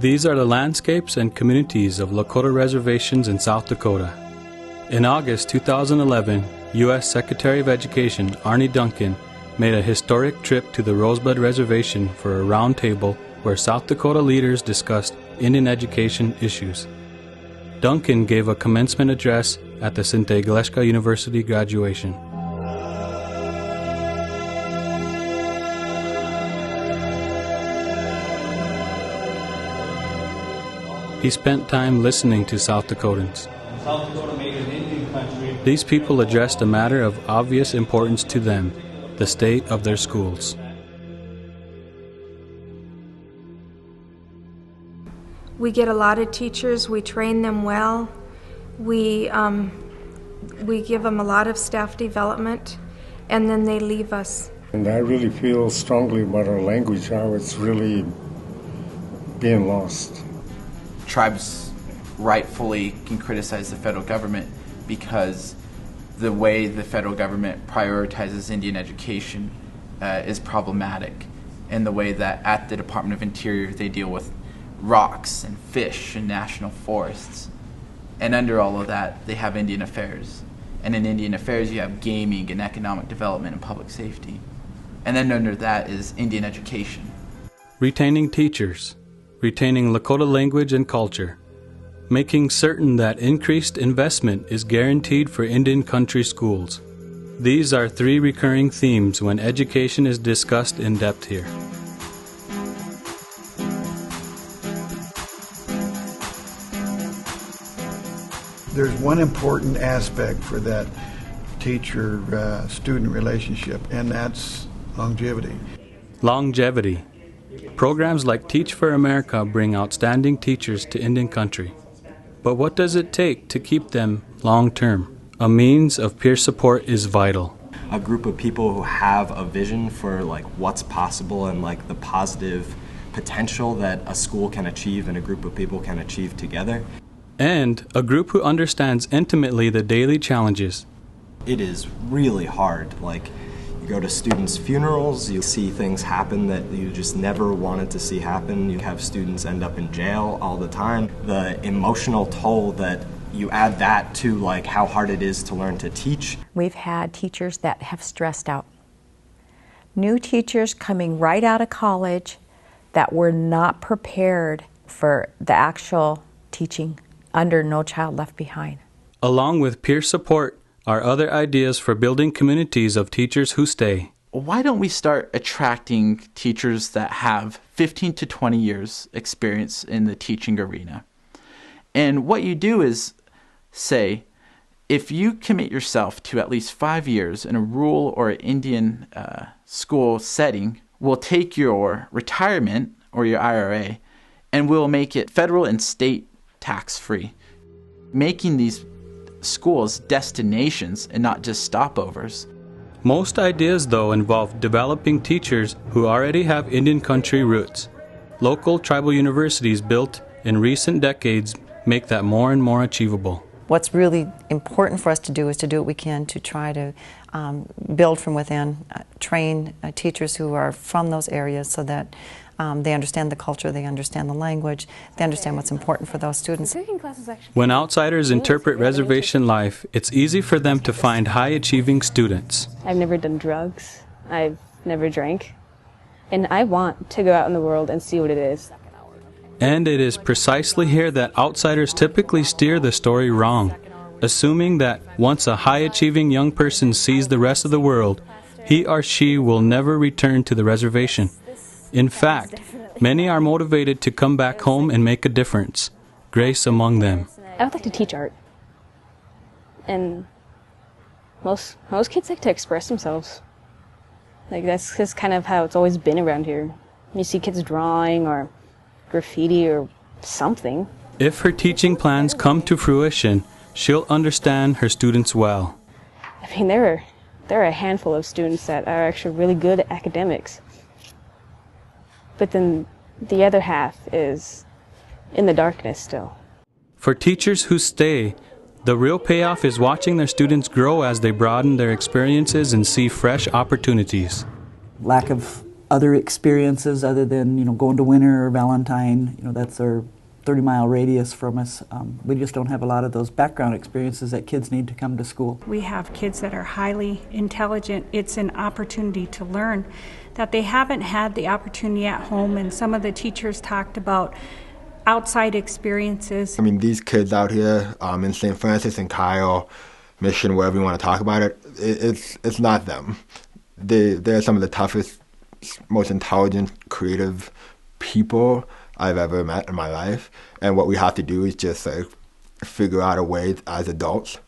These are the landscapes and communities of Lakota reservations in South Dakota. In August 2011, U.S. Secretary of Education Arne Duncan made a historic trip to the Rosebud Reservation for a roundtable where South Dakota leaders discussed Indian education issues. Duncan gave a commencement address at the Sinte Gleshka University graduation. He spent time listening to South Dakotans. South Dakota made an Indian country. These people addressed a matter of obvious importance to them, the state of their schools. We get a lot of teachers, we train them well, we give them a lot of staff development, and then they leave us. And I really feel strongly about our language, how it's really being lost. Tribes rightfully can criticize the federal government because the way the federal government prioritizes Indian education is problematic, and the way that at the Department of Interior they deal with rocks and fish and national forests. And under all of that, they have Indian Affairs. And in Indian Affairs, you have gaming and economic development and public safety. And then under that is Indian education. Retaining teachers, retaining Lakota language and culture, making certain that increased investment is guaranteed for Indian country schools. These are three recurring themes when education is discussed in depth here. There's one important aspect for that teacher-student relationship, and that's longevity. Longevity. Programs like Teach for America bring outstanding teachers to Indian country. But what does it take to keep them long-term? A means of peer support is vital. A group of people who have a vision for what's possible and the positive potential that a school can achieve and a group of people can achieve together. And a group who understands intimately the daily challenges. It is really hard. You go to students' funerals, you see things happen that you just never wanted to see happen. You have students end up in jail all the time. The emotional toll that you add that to how hard it is to learn to teach. We've had teachers that have stressed out. New teachers coming right out of college that were not prepared for the actual teaching under No Child Left Behind. Along with peer support are other ideas for building communities of teachers who stay. Why don't we start attracting teachers that have 15 to 20 years experience in the teaching arena? And what you do is say, if you commit yourself to at least 5 years in a rural or Indian school setting, we'll take your retirement or your IRA and we'll make it federal and state tax-free, making these schools destinations and not just stopovers. Most ideas, though, involve developing teachers who already have Indian country roots. Local tribal universities built in recent decades make that more and more achievable. What's really important for us to do is to do what we can to try to build from within, train teachers who are from those areas so that they understand the culture, they understand the language, they understand what's important for those students. When outsiders interpret reservation life, it's easy for them to find high-achieving students. I've never done drugs. I've never drank. And I want to go out in the world and see what it is. And it is precisely here that outsiders typically steer the story wrong, assuming that once a high-achieving young person sees the rest of the world, he or she will never return to the reservation. In fact, many are motivated to come back home and make a difference, Grace among them. I would like to teach art. And most kids like to express themselves. That's just kind of how it's always been around here. You see kids drawing or graffiti or something. If her teaching plans come to fruition, she'll understand her students well. I mean, there are a handful of students that are actually really good at academics. But then the other half is in the darkness still. For teachers who stay, the real payoff is watching their students grow as they broaden their experiences and see fresh opportunities. Lack of other experiences other than, going to winter or Valentine. That's our 30-mile radius from us. We just don't have a lot of those background experiences that kids need to come to school. We have kids that are highly intelligent. It's an opportunity to learn that they haven't had the opportunity at home, and some of the teachers talked about outside experiences. I mean, these kids out here in St. Francis and Kyle, Mission, wherever you want to talk about it, it's not them. They're some of the toughest, most intelligent, creative people I've ever met in my life. And what we have to do is just figure out a way as adults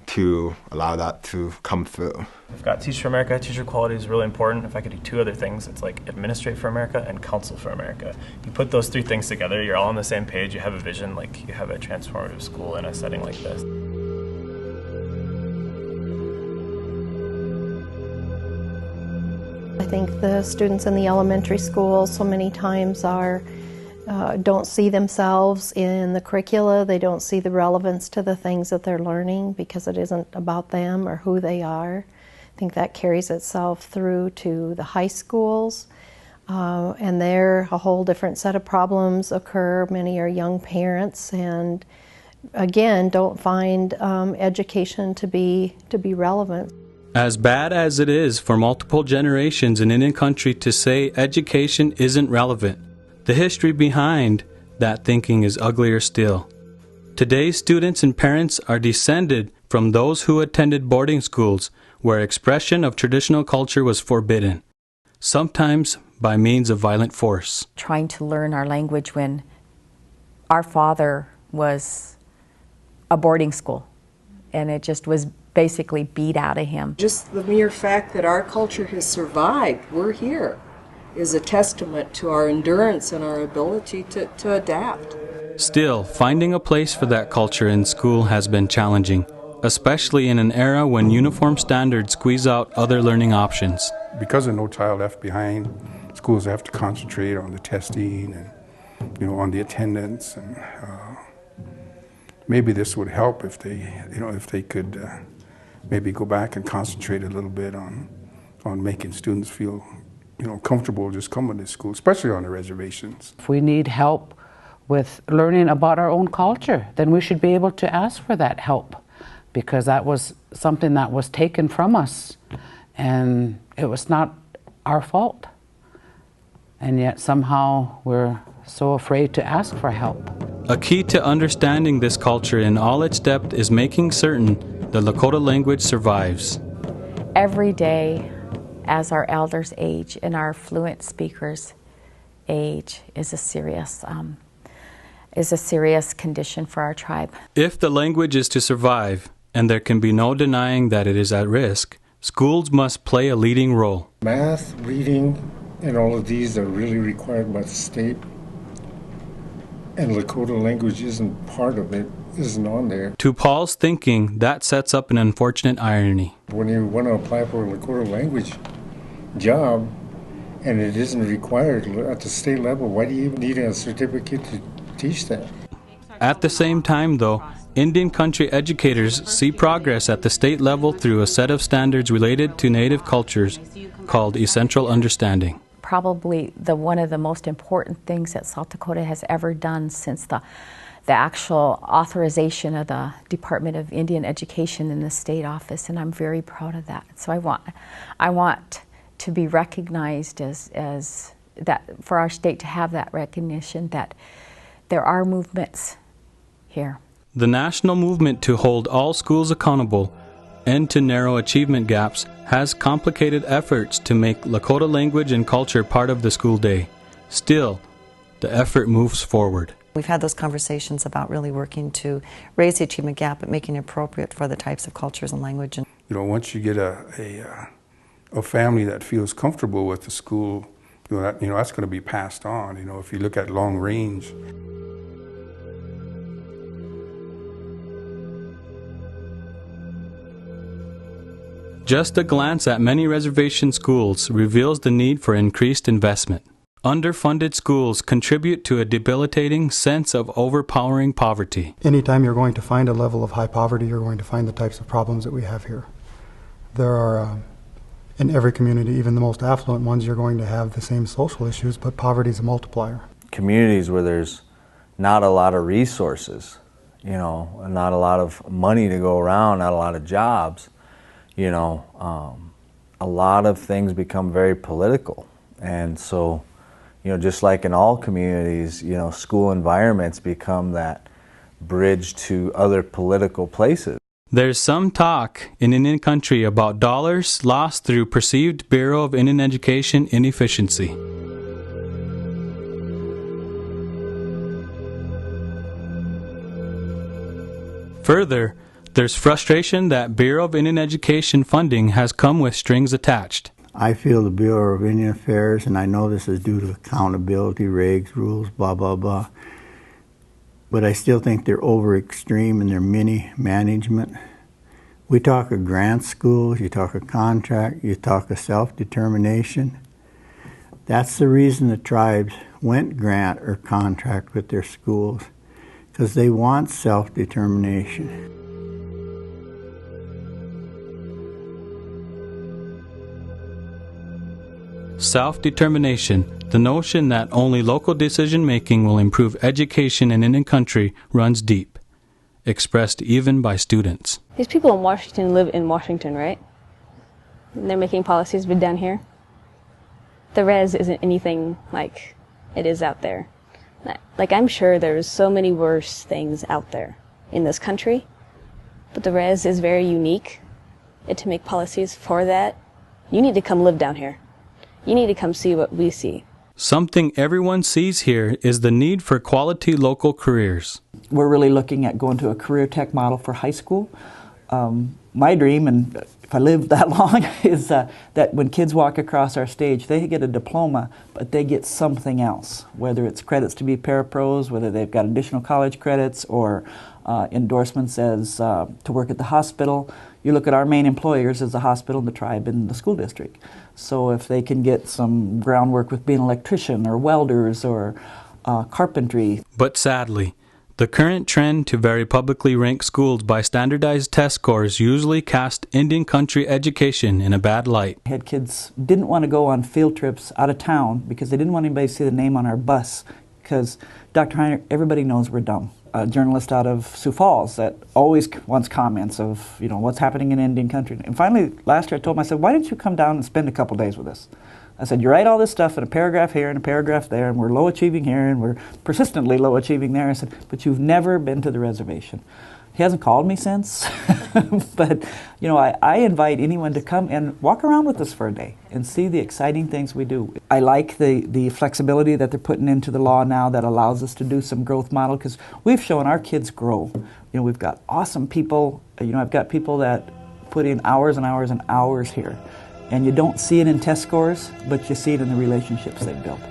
to allow that to come through. We've got Teach for America. Teacher quality is really important. If I could do two other things, it's like Administrate for America and Counsel for America. You put those three things together, you're all on the same page, you have a vision, like you have a transformative school in a setting like this. I think the students in the elementary school so many times don't see themselves in the curricula. They don't see the relevance to the things that they're learning because it isn't about them or who they are. I think that carries itself through to the high schools, and there a whole different set of problems occur. Many are young parents and again don't find education to be relevant. As bad as it is for multiple generations in Indian country to say education isn't relevant, the history behind that thinking is uglier still. Today's students and parents are descended from those who attended boarding schools where expression of traditional culture was forbidden, sometimes by means of violent force. Trying to learn our language when our father was a boarding school, and it just was basically beat out of him. Just the mere fact that our culture has survived, we're here, is a testament to our endurance and our ability to adapt. Still, finding a place for that culture in school has been challenging, especially in an era when uniform standards squeeze out other learning options. Because of No Child Left Behind, schools have to concentrate on the testing and, on the attendance, and maybe this would help if they could maybe go back and concentrate a little bit on making students feel comfortable just coming to school, especially on the reservations. If we need help with learning about our own culture, then we should be able to ask for that help, because that was something that was taken from us and it was not our fault. And yet somehow we're so afraid to ask for help. A key to understanding this culture in all its depth is making certain the Lakota language survives. Every day, as our elders age and our fluent speakers age, is a serious condition for our tribe. If the language is to survive, and there can be no denying that it is at risk, schools must play a leading role. Math, reading, and all of these are really required by the state, and Lakota language isn't part of it, isn't on there. To Paul's thinking, that sets up an unfortunate irony. When you want to apply for a Lakota language job, and it isn't required at the state level, why do you even need a certificate to teach that? At the same time, though, Indian country educators see progress at the state level through a set of standards related to Native cultures called Essential Understanding. Probably one of the most important things that South Dakota has ever done since the actual authorization of the Department of Indian Education in the state office, and I'm very proud of that. So I want to be recognized as that, for our state to have that recognition that there are movements here. The national movement to hold all schools accountable and to narrow achievement gaps has complicated efforts to make Lakota language and culture part of the school day. Still, the effort moves forward. We've had those conversations about really working to raise the achievement gap, but making it appropriate for the types of cultures and language. Once you get a family that feels comfortable with the school, that's going to be passed on. If you look at long range. Just a glance at many reservation schools reveals the need for increased investment. Underfunded schools contribute to a debilitating sense of overpowering poverty. Anytime you're going to find a level of high poverty, you're going to find the types of problems that we have here. There are In every community, even the most affluent ones, you're going to have the same social issues, but poverty is a multiplier. Communities where there's not a lot of resources, you know, and not a lot of money to go around, not a lot of jobs, you know, a lot of things become very political. And so, you know, just like in all communities, you know, school environments become that bridge to other political places. There's some talk in Indian country about dollars lost through perceived Bureau of Indian Education inefficiency. Further, there's frustration that Bureau of Indian Education funding has come with strings attached. I feel the Bureau of Indian Affairs, and I know this is due to accountability, regs, rules, blah, blah, blah, but I still think they're over extreme in their mini management. We talk of grant schools, you talk of contract, you talk of self-determination. That's the reason the tribes went grant or contract with their schools, because they want self-determination. Self-determination, the notion that only local decision-making will improve education in Indian country, runs deep, expressed even by students. These people in Washington live in Washington, right? And they're making policies down here. The res isn't anything like it is out there. Like, I'm sure there's so many worse things out there in this country, but the res is very unique. And to make policies for that, you need to come live down here. You need to come see what we see. Something everyone sees here is the need for quality local careers. We're really looking at going to a career tech model for high school. My dream, and if I live that long, is that when kids walk across our stage, they get a diploma, but they get something else, whether it's credits to be parapros, whether they've got additional college credits, or endorsements as to work at the hospital. You look at our main employers as the hospital, the tribe, and the school district. So if they can get some groundwork with being an electrician or welders or carpentry. But sadly, the current trend to very publicly rank schools by standardized test scores usually cast Indian country education in a bad light. Had kids didn't want to go on field trips out of town because they didn't want anybody to see the name on our bus, because Dr. Heiner, everybody knows we're dumb. A journalist out of Sioux Falls that always wants comments of, you know, what's happening in Indian country. And finally, last year I told him, I said, why don't you come down and spend a couple days with us? I said, you write all this stuff in a paragraph here and a paragraph there, and we're low achieving here and we're persistently low achieving there. I said, but you've never been to the reservation. He hasn't called me since, but you know, I invite anyone to come and walk around with us for a day and see the exciting things we do. I like the flexibility that they're putting into the law now that allows us to do some growth model, because we've shown our kids grow. You know, we've got awesome people. You know, I've got people that put in hours and hours and hours here, and you don't see it in test scores, but you see it in the relationships they've built.